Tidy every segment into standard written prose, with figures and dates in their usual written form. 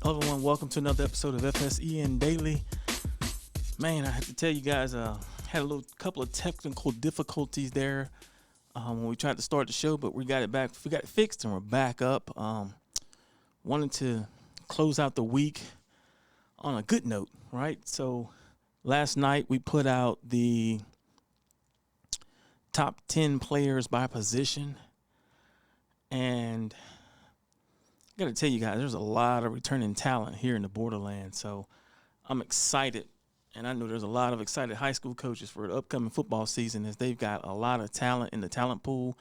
Hello everyone, welcome to another episode of FSEN Daily. Man, I have to tell you guys, had a couple of technical difficulties there when we tried to start the show, but we got it back. We got it fixed and we're back up. Wanted to close out the week on a good note, right? So last night we put out the top 10 players by position, and I got to tell you guys, there's a lot of returning talent here in the borderland. So I'm excited, and I know there's a lot of excited high school coaches for the upcoming football season, as they've got a lot of talent in the talent pool.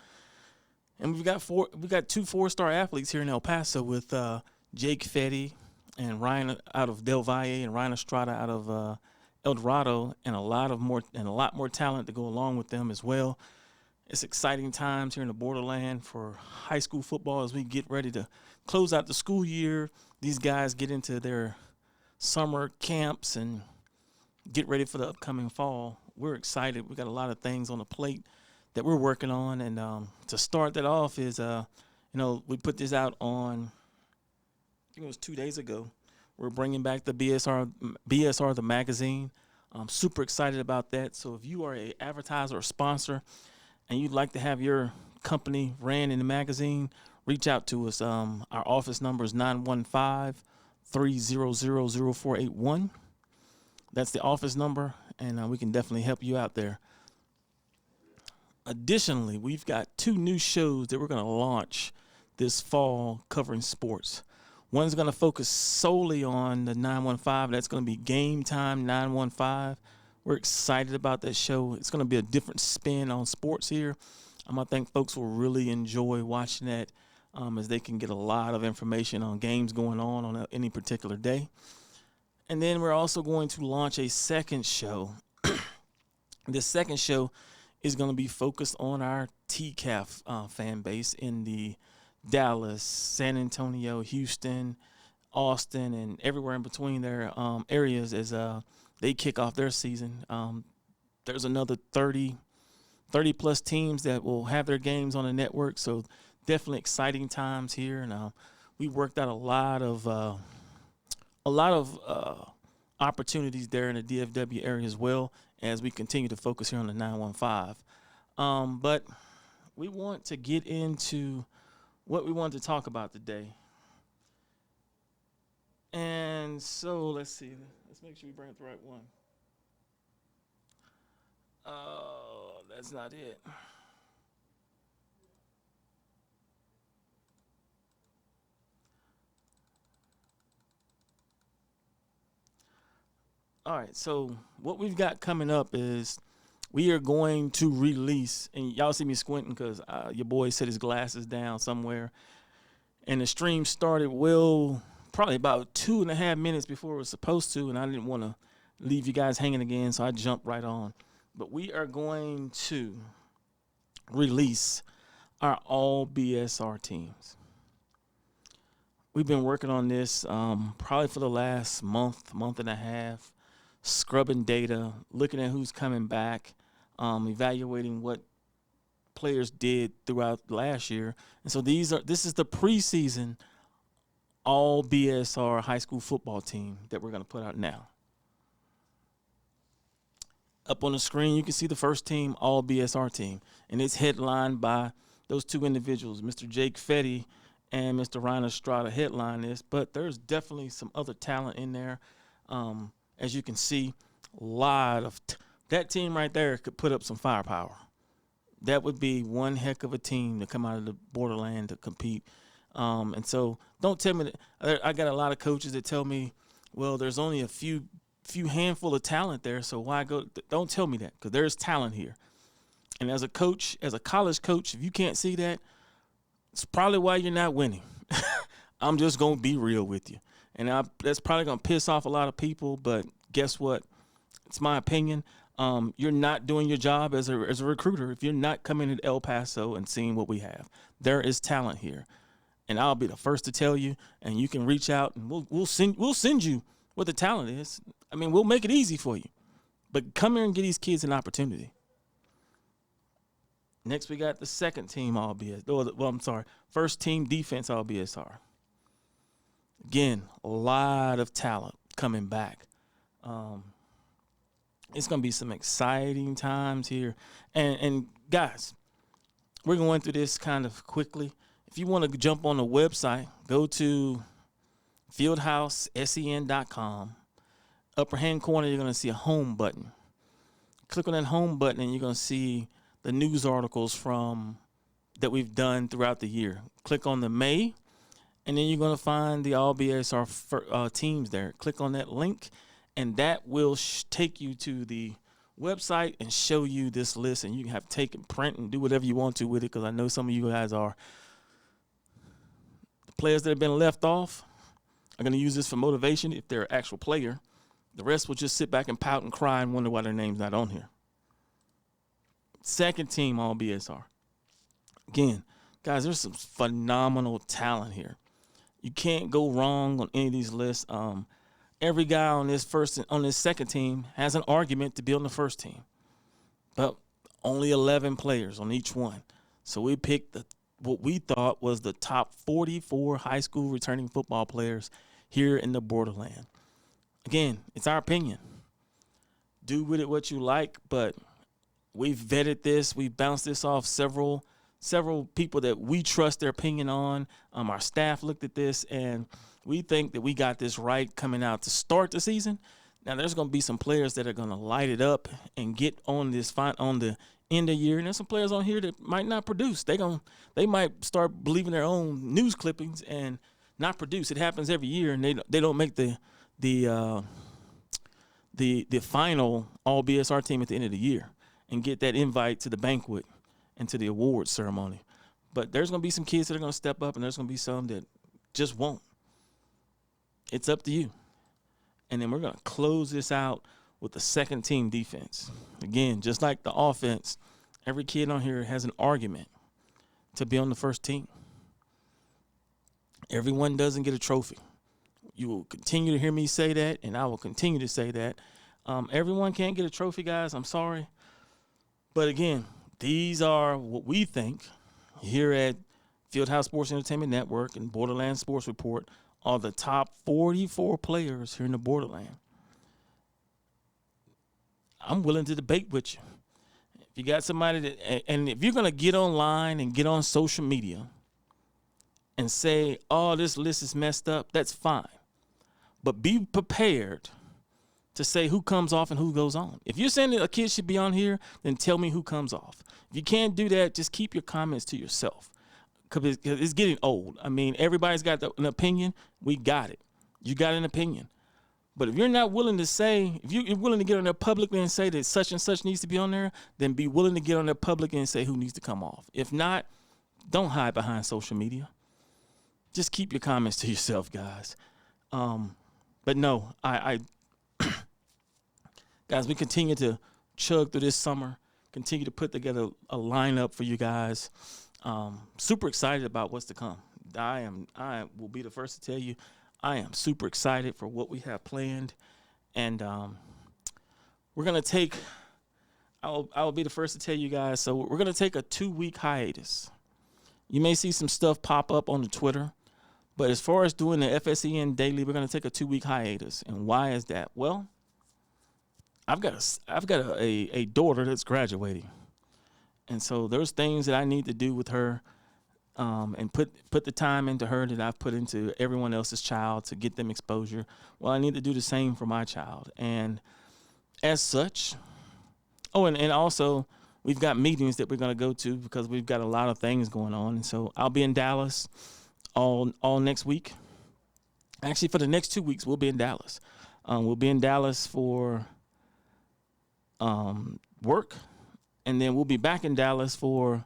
And we got two 4-star athletes here in El Paso with Jake Fetty and Ryan out of Del Valle and Ryan Estrada out of El Dorado, and a lot more talent to go along with them as well. It's exciting times here in the borderland for high school football as we get ready to close out the school year. These guys get into their summer camps and get ready for the upcoming fall. We're excited. We got a lot of things on the plate that we're working on. And to start that off is, we put this out on, I think it was 2 days ago. We're bringing back the BSR, the magazine. I'm super excited about that. So if you are an advertiser or sponsor and you'd like to have your company ran in the magazine, reach out to us. Our office number is 915-300-0481. That's the office number, and we can definitely help you out there. Additionally, we've got 2 new shows that we're going to launch this fall covering sports. One's going to focus solely on the 915. That's going to be Game Time 915. We're excited about that show. It's going to be a different spin on sports here. I think folks will really enjoy watching that as they can get a lot of information on games going on any particular day. And then we're also going to launch a second show. This second show is going to be focused on our TCAF fan base in the Dallas, San Antonio, Houston, Austin, and everywhere in between their areas as they kick off their season. There's another 30-plus teams that will have their games on the network, so definitely exciting times here. And we worked out a lot of opportunities there in the DFW area as well as we continue to focus here on the 915. But we want to get into what we wanted to talk about today. And so let's see. Let's make sure we bring up the right one. That's not it. All right, so what we've got coming up is we are going to release, and y'all see me squinting because your boy set his glasses down somewhere, and the stream started probably about 2.5 minutes before it was supposed to, and I didn't want to leave you guys hanging again, so I jumped right on. But we are going to release our all BSR teams. We've been working on this probably for the last month and a half, scrubbing data, looking at who's coming back, evaluating what players did throughout last year. And so this is the preseason all BSR high school football team that we're going to put out now. Up on the screen, you can see the first team, all BSR team, and it's headlined by those 2 individuals, Mr. Jake Fetty and Mr. Ryan Estrada headline this, but there's definitely some other talent in there. As you can see, a lot of that team right there could put up some firepower. That would be one heck of a team to come out of the borderland to compete. And so don't tell me that. I got a lot of coaches that tell me, well, there's only a few handful of talent there, so why go? Don't tell me that, because there's talent here. And as a coach, as a college coach, if you can't see that, it's probably why you're not winning. I'm just going to be real with you. And that's probably going to piss off a lot of people, but guess what? It's my opinion. You're not doing your job as a recruiter if you're not coming to El Paso and seeing what we have. There is talent here, and I'll be the first to tell you. And you can reach out, and we'll send you what the talent is. I mean, we'll make it easy for you. But come here and give these kids an opportunity. Next, we got the second team All BS. First team defense All BSR. Again, a lot of talent coming back. It's going to be some exciting times here. And guys, we're going through this kind of quickly. If you want to jump on the website, go to fieldhousesen.com. Upper hand corner, you're going to see a home button. Click on that home button, and you're going to see the news articles that we've done throughout the year. Click on the May, and then you're going to find the All BSR teams there. Click on that link, and that will take you to the website and show you this list, and you can have take and print and do whatever you want to with it, because I know some of you guys are. The players that have been left off are going to use this for motivation if they're an actual player. The rest will just sit back and pout and cry and wonder why their name's not on here. Second team All BSR. Again, guys, there's some phenomenal talent here. You can't go wrong on any of these lists. Every guy on this second team has an argument to be on the first team, but only 11 players on each one. So we picked what we thought was the top 44 high school returning football players here in the borderland. Again, it's our opinion. Do with it what you like, but we've vetted this. We've bounced this off several people that we trust their opinion on. Our staff looked at this, and we think that we got this right coming out to start the season. Now, there's going to be some players that are going to light it up and get on on the end of the year. And there's some players on here that might not produce. They might start believing their own news clippings and not produce. It happens every year, and they don't make the final All BSR team at the end of the year and get that invite to the banquet and to the awards ceremony. But there's going to be some kids that are going to step up, and there's going to be some that just won't. It's up to you. And then we're going to close this out with the second team defense. Again, just like the offense, every kid on here has an argument to be on the first team. Everyone doesn't get a trophy. You will continue to hear me say that, and I will continue to say that. Everyone can't get a trophy, guys. I'm sorry. But again, these are what we think here at Fieldhouse Sports Entertainment Network and Borderland Sports Report are the top 44 players here in the borderland. I'm willing to debate with you. If you got somebody and if you're going to get online and get on social media and say, oh, this list is messed up, that's fine. But be prepared to say who comes off and who goes on. If you're saying that a kid should be on here, then tell me who comes off. If you can't do that, just keep your comments to yourself. Because it's getting old. I mean, everybody's got an opinion. We got it. You got an opinion. But if you're not willing to say, if you're willing to get on there publicly and say that such and such needs to be on there, then be willing to get on there publicly and say who needs to come off. If not, don't hide behind social media. Just keep your comments to yourself, guys. But no, guys, we continue to chug through this summer, continue to put together a lineup for you guys. Super excited about what's to come. I will be the first to tell you, I am super excited for what we have planned. And we're going to take, I will be the first to tell you guys, so we're going to take a 2-week hiatus. You may see some stuff pop up on the Twitter. But as far as doing the FSEN Daily, we're going to take a 2-week hiatus. And why is that? Well, I've got a daughter that's graduating. And so there's things that I need to do with her and put the time into her that I've put into everyone else's child to get them exposure. Well, I need to do the same for my child. And as such, and also we've got meetings that we're going to go to because we've got a lot of things going on. And so I'll be in Dallas all next week. Actually, for the next 2 weeks, we'll be in Dallas. We'll be in Dallas for work, And then we'll be back in Dallas for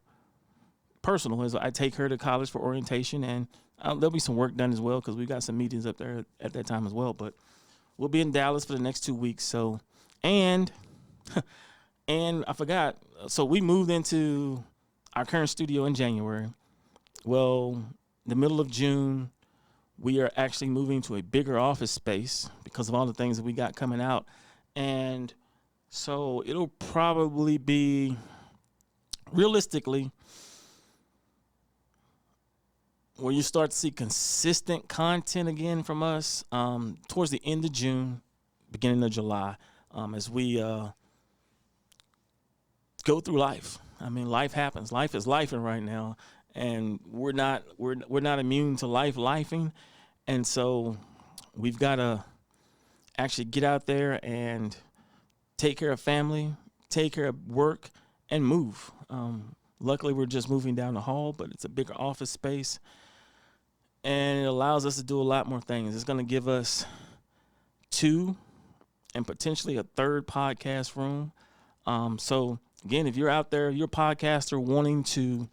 personal as I take her to college for orientation, and there'll be some work done as well because we got some meetings up there at that time as well. But we'll be in Dallas for the next 2 weeks. So, and I forgot. So we moved into our current studio in January. Well, the middle of June, we are actually moving to a bigger office space because of all the things that we got coming out. And so it'll probably be, realistically, where you start to see consistent content again from us towards the end of June, beginning of July, as we go through life. I mean, life happens. Life is lifing right now, and we're not immune to lifing, and so we've got to actually get out there and take care of family, take care of work, and move. Luckily, we're just moving down the hall, but it's a bigger office space, and it allows us to do a lot more things. It's going to give us 2 and potentially a 3rd podcast room. So, again, if you're out there, you're a podcaster wanting to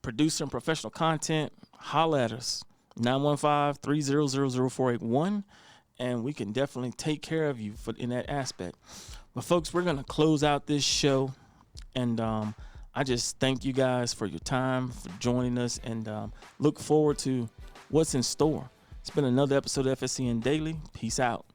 produce some professional content, holla at us, 915-300-0481, and we can definitely take care of you in that aspect. But, folks, we're going to close out this show, and I just thank you guys for your time, for joining us, and look forward to what's in store. It's been another episode of FSEN Daily. Peace out.